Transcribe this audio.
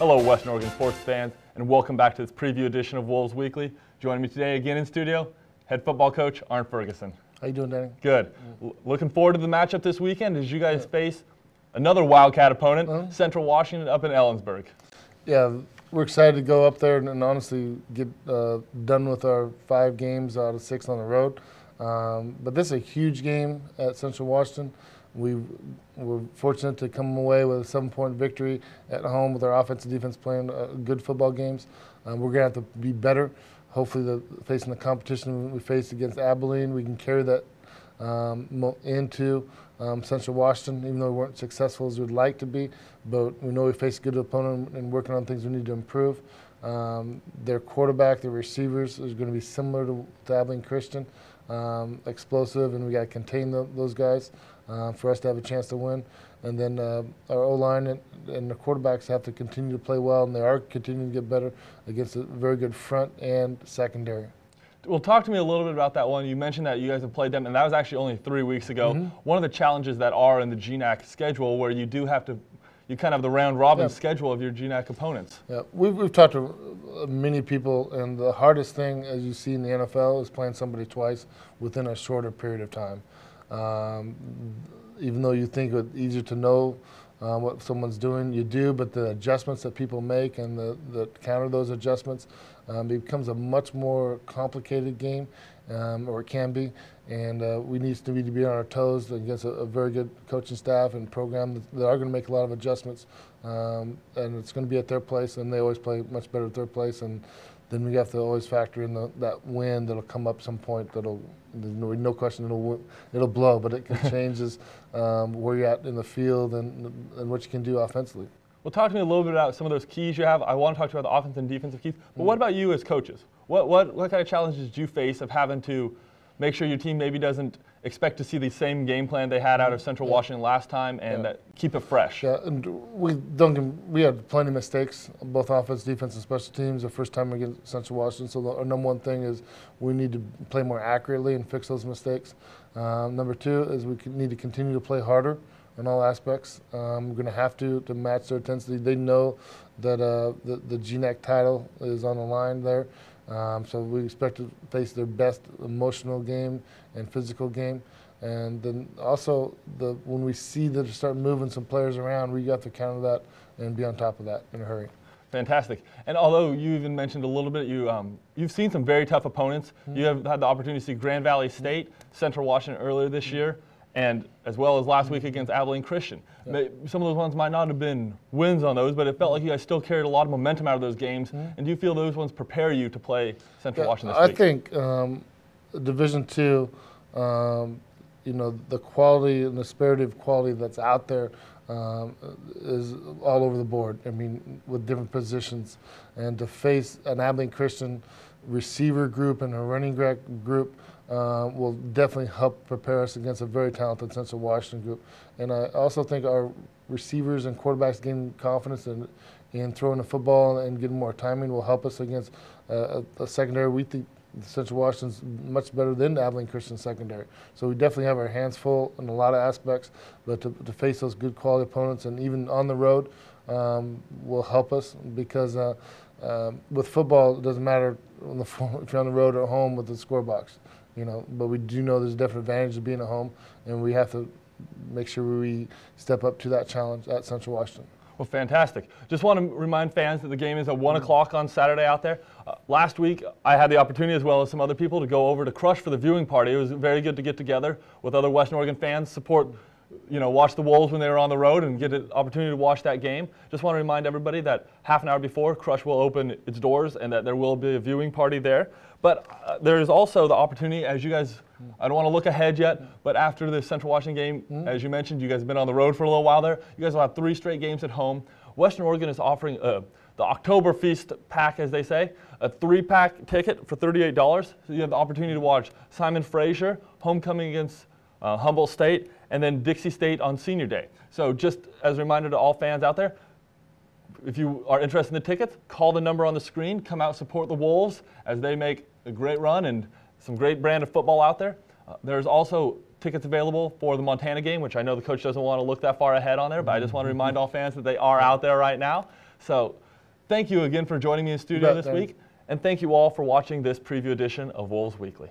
Hello, Western Oregon sports fans, and welcome back to this preview edition of Wolves Weekly. Joining me today again in studio, head football coach Arn Ferguson. How you doing, Danny? Good. Looking forward to the matchup this weekend as you guys face another Wildcat opponent, Central Washington up in Ellensburg. Yeah, we're excited to go up there and honestly get done with our 5 games out of 6 on the road. But this is a huge game at Central Washington. We're fortunate to come away with a 7-point victory at home with our offense and defense playing good football games. We're going to have to be better. Hopefully, facing the competition we faced against Abilene, we can carry that into Central Washington, even though we weren't successful as we'd like to be. But we know we faced a good opponent and working on things we need to improve. Their quarterback, their receivers is going to be similar to Abilene Christian, explosive, and we got to contain those guys for us to have a chance to win. And then our O-line and the quarterbacks have to continue to play well, and they are continuing to get better against a very good front and secondary. Well, talk to me a little bit about that one. You mentioned that you guys have played them, and that was actually only 3 weeks ago. One of the challenges that are in the GNAC schedule where you do have to, you kind of have the round-robin schedule of your GNAC opponents. Yeah, we've talked to many people, and the hardest thing, as you see in the NFL, is playing somebody twice within a shorter period of time. Even though you think it's easier to know what someone's doing, you do, but the adjustments that people make and the counter those adjustments, it becomes a much more complicated game, or it can be, and we need to be on our toes against a very good coaching staff and program that are going to make a lot of adjustments, and it's going to be at their place, and they always play much better at their place, and then we have to always factor in that wind that'll come up some point that'll, there's no question it'll blow, but it can changes where you're at in the field and what you can do offensively. Well, talk to me a little bit about some of those keys you have. I want to talk to you about the offensive and defensive keys, but what about you as coaches? What kind of challenges did you face of having to make sure your team maybe doesn't expect to see the same game plan they had out of Central Washington last time and that keep it fresh? Yeah, and we had plenty of mistakes, both offense, defense, and special teams the first time against Central Washington. So our number one thing is we need to play more accurately and fix those mistakes. Number 2 is we need to continue to play harder in all aspects. We're going to have to match their intensity. They know that the GNAC title is on the line there. So we expect to face their best emotional game and physical game. And then also, when we see that they start moving some players around, we got to counter that and be on top of that in a hurry. Fantastic. And although you even mentioned a little bit, you've seen some very tough opponents. You have had the opportunity to see Grand Valley State, Central Washington earlier this year, and as well as last week against Abilene Christian. Some of those ones might not have been wins on those, but it felt like you guys still carried a lot of momentum out of those games. And do you feel those ones prepare you to play Central Washington this week? I think Division II, the quality and the spirit of quality that's out there is all over the board. I mean, with different positions. And to face an Abilene Christian receiver group and a running back group will definitely help prepare us against a very talented Central Washington group. And I also think our receivers and quarterbacks gaining confidence in throwing the football and getting more timing will help us against a secondary. We think Central Washington's much better than the Abilene Christian secondary. So we definitely have our hands full in a lot of aspects, but to face those good quality opponents and even on the road will help us because with football, it doesn't matter if you're on the road or at home with the score box. But we do know there's a definite advantage of being at home, and we have to make sure we step up to that challenge at Central Washington. Well, fantastic. Just want to remind fans that the game is at 1 o'clock on Saturday out there. Last week, I had the opportunity, as well as some other people, to go over to Crush for the viewing party. It was very good to get together with other Western Oregon fans, support, watch the Wolves when they were on the road and get an opportunity to watch that game. Just want to remind everybody that half an hour before, Crush will open its doors and that there will be a viewing party there. But there is also the opportunity, as you guys, I don't want to look ahead yet, but after the Central Washington game, as you mentioned, you guys have been on the road for a little while there. You guys will have 3 straight games at home. Western Oregon is offering the Oktoberfest pack, as they say, a 3-pack ticket for $38. So you have the opportunity to watch Simon Fraser, homecoming against Humboldt State, and then Dixie State on Senior Day. So just as a reminder to all fans out there, if you are interested in the tickets, call the number on the screen. Come out, support the Wolves as they make a great run and some great brand of football out there. There's also tickets available for the Montana game, which I know the coach doesn't want to look that far ahead on there, but I just want to remind all fans that they are out there right now. So Thank you again for joining me in studio bet, this week, and thank you all for watching this preview edition of Wolves Weekly.